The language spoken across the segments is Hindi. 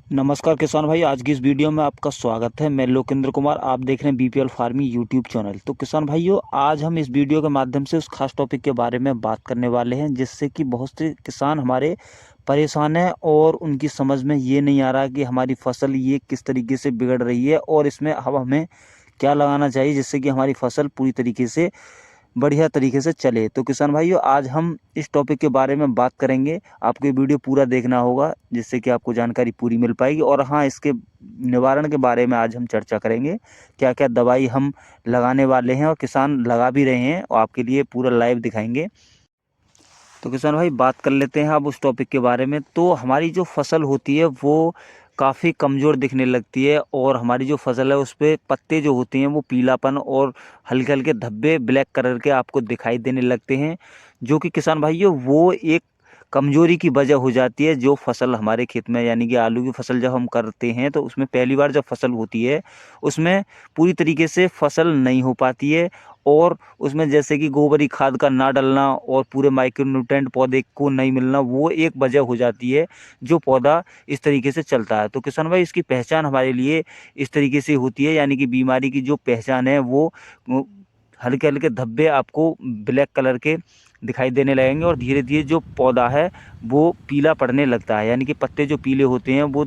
नमस्कार किसान भाई, आज की इस वीडियो में आपका स्वागत है। मैं लोकेंद्र कुमार, आप देख रहे हैं बीपीएल फार्मिंग यूट्यूब चैनल। तो किसान भाइयों, आज हम इस वीडियो के माध्यम से उस खास टॉपिक के बारे में बात करने वाले हैं जिससे कि बहुत से किसान हमारे परेशान हैं और उनकी समझ में ये नहीं आ रहा कि हमारी फसल ये किस तरीके से बिगड़ रही है और इसमें अब हमें क्या लगाना चाहिए जिससे कि हमारी फसल पूरी तरीके से बढ़िया तरीके से चले। तो किसान भाइयों, आज हम इस टॉपिक के बारे में बात करेंगे। आपको ये वीडियो पूरा देखना होगा जिससे कि आपको जानकारी पूरी मिल पाएगी। और हाँ, इसके निवारण के बारे में आज हम चर्चा करेंगे, क्या क्या दवाई हम लगाने वाले हैं और किसान लगा भी रहे हैं और आपके लिए पूरा लाइव दिखाएंगे। तो किसान भाई, बात कर लेते हैं अब उस टॉपिक के बारे में। तो हमारी जो फसल होती है वो काफ़ी कमज़ोर दिखने लगती है और हमारी जो फसल है उस पे पत्ते जो होते हैं वो पीलापन और हल्के हल्के धब्बे ब्लैक कलर के आपको दिखाई देने लगते हैं, जो कि किसान भाइयों वो एक कमजोरी की वजह हो जाती है। जो फसल हमारे खेत में यानी कि आलू की फसल जब हम करते हैं तो उसमें पहली बार जब फसल होती है उसमें पूरी तरीके से फसल नहीं हो पाती है और उसमें जैसे कि गोबरी खाद का ना डलना और पूरे माइक्रोन्यूट्रेंट पौधे को नहीं मिलना, वो एक वजह हो जाती है जो पौधा इस तरीके से चलता है। तो किसान भाई, इसकी पहचान हमारे लिए इस तरीके से होती है, यानी कि बीमारी की जो पहचान है वो हल्के हल्के धब्बे आपको ब्लैक कलर के दिखाई देने लगेंगे और धीरे धीरे जो पौधा है वो पीला पड़ने लगता है, यानी कि पत्ते जो पीले होते हैं वो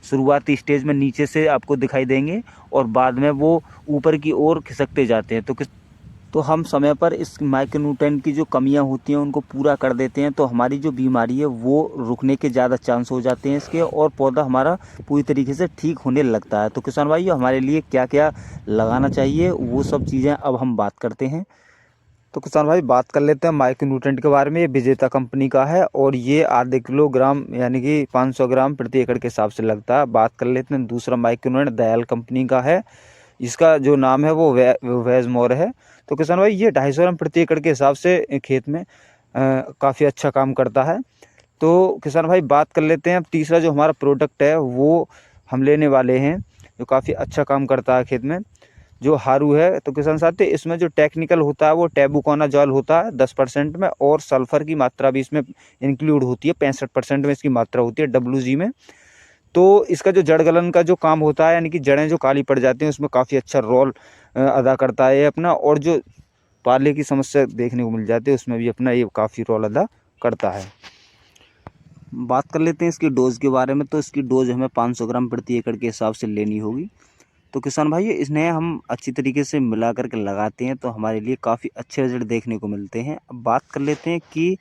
शुरुआती स्टेज में नीचे से आपको दिखाई देंगे और बाद में वो ऊपर की ओर खिसकते जाते हैं। तो हम समय पर इस माइक्रोन्यूट्रेंट की जो कमियां होती हैं उनको पूरा कर देते हैं तो हमारी जो बीमारी है वो रुकने के ज़्यादा चांस हो जाते हैं इसके, और पौधा हमारा पूरी तरीके से ठीक होने लगता है। तो किसान भाइयों, हमारे लिए क्या क्या लगाना चाहिए वो सब चीज़ें अब हम बात करते हैं। तो किसान भाई, बात कर लेते हैं माइक्रो न्यूट्रेंट के बारे में। ये विजेता कंपनी का है और ये आधे किलोग्राम यानी कि 500 ग्राम प्रति एकड़ के हिसाब से लगता है। बात कर लेते हैं दूसरा माइक्रो न्यूट्रेंट दयाल कंपनी का है, इसका जो नाम है वो वेजमोर है। तो किसान भाई, ये 250 ग्राम प्रति एकड़ के हिसाब से खेत में काफ़ी अच्छा काम करता है। तो किसान भाई, बात कर लेते हैं अब तीसरा जो हमारा प्रोडक्ट है वो हम लेने वाले हैं जो काफ़ी अच्छा काम करता है खेत में, जो हारू है। तो किसान साथी, इसमें जो टेक्निकल होता है वो टेबुकोनाजॉल होता है 10% में, और सल्फर की मात्रा भी इसमें इंक्लूड होती है, 65% में इसकी मात्रा होती है WG में। तो इसका जो जड़ गलन का जो काम होता है, यानी कि जड़ें जो काली पड़ जाती हैं उसमें काफ़ी अच्छा रोल अदा करता है ये अपना, और जो पाले की समस्या देखने को मिल जाती है उसमें भी अपना ये काफ़ी रोल अदा करता है। बात कर लेते हैं इसकी डोज़ के बारे में। तो इसकी डोज़ हमें 500 ग्राम प्रति एकड़ के हिसाब से लेनी होगी। तो किसान भाई, इन्हें हम अच्छी तरीके से मिला करके लगाते हैं तो हमारे लिए काफ़ी अच्छे रिजल्ट देखने को मिलते हैं। अब बात कर लेते हैं कि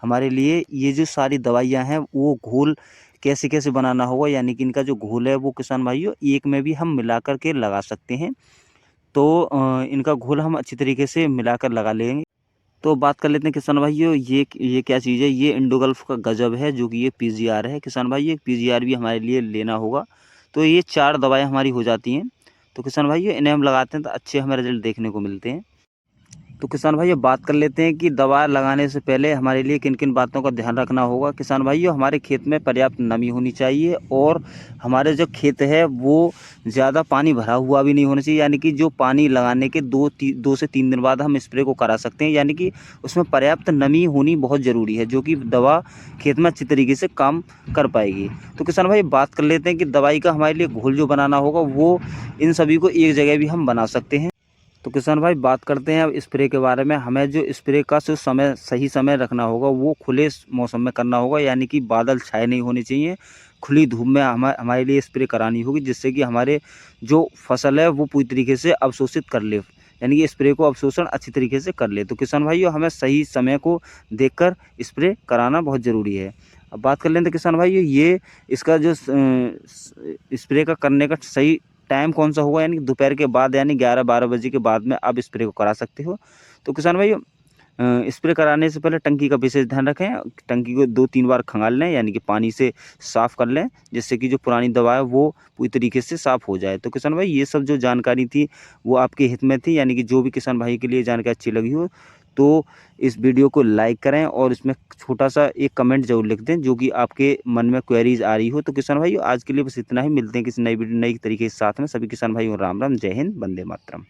हमारे लिए ये जो सारी दवाइयाँ हैं वो घोल कैसे कैसे बनाना होगा, यानी कि इनका जो घोल है वो किसान भाइयों एक में भी हम मिला करके लगा सकते हैं। तो इनका घोल हम अच्छी तरीके से मिलाकर लगा लेंगे। तो बात कर लेते हैं किसान भाइयों, ये क्या चीज़ है। ये इंडोगल्फ का गजब है, जो कि ये PGR है। किसान भाई, ये PGR भी हमारे लिए लेना होगा। तो ये 4 दवाएं हमारी हो जाती हैं। तो किसान भाइयों, इन्हें हम लगाते हैं तो अच्छे हमें रिजल्ट देखने को मिलते हैं। तो किसान भाइयों, बात कर लेते हैं कि दवा लगाने से पहले हमारे लिए किन किन बातों का ध्यान रखना होगा। किसान भाइयों, हमारे खेत में पर्याप्त नमी होनी चाहिए और हमारे जो खेत है वो ज़्यादा पानी भरा हुआ भी नहीं होना चाहिए, यानी कि जो पानी लगाने के 2 से 3 दिन बाद हम स्प्रे को करा सकते हैं, यानी कि उसमें पर्याप्त नमी होनी बहुत ज़रूरी है, जो कि दवा खेत में अच्छी तरीके से काम कर पाएगी। तो किसान भाई, बात कर लेते हैं कि दवाई का हमारे लिए घोल जो बनाना होगा वो इन सभी को एक जगह भी हम बना सकते हैं। तो किसान भाई, बात करते हैं अब स्प्रे के बारे में। हमें जो स्प्रे का जो समय सही समय रखना होगा वो खुले मौसम में करना होगा, यानी कि बादल छाए नहीं होने चाहिए। खुली धूप में हमारे लिए स्प्रे करानी होगी जिससे कि हमारे जो फसल है वो पूरी तरीके से अवशोषित कर ले, यानी कि स्प्रे को अवशोषण अच्छी तरीके से कर ले। तो किसान भाइयों, हमें सही समय को देखकर स्प्रे कराना बहुत ज़रूरी है। अब बात कर लें तो किसान भाइयों, ये इसका जो स्प्रे का करने का सही टाइम कौन सा होगा, यानी कि दोपहर के बाद, यानी 11-12 बजे के बाद में आप स्प्रे को करा सकते हो। तो किसान भाई, स्प्रे कराने से पहले टंकी का विशेष ध्यान रखें। टंकी को 2-3 बार खंगाल लें, यानी कि पानी से साफ़ कर लें जिससे कि जो पुरानी दवा है वो पूरी तरीके से साफ़ हो जाए। तो किसान भाई, ये सब जो जानकारी थी वो आपके हित में थी, यानी कि जो भी किसान भाई के लिए जानकारी अच्छी लगी हो तो इस वीडियो को लाइक करें और इसमें छोटा सा एक कमेंट जरूर लिख दें जो कि आपके मन में क्वेरीज आ रही हो। तो किसान भाई, आज के लिए बस इतना ही। मिलते हैं किसी नई वीडियो नई तरीके के साथ में। सभी किसान भाइयों राम राम, जय हिंद, वंदे मातरम।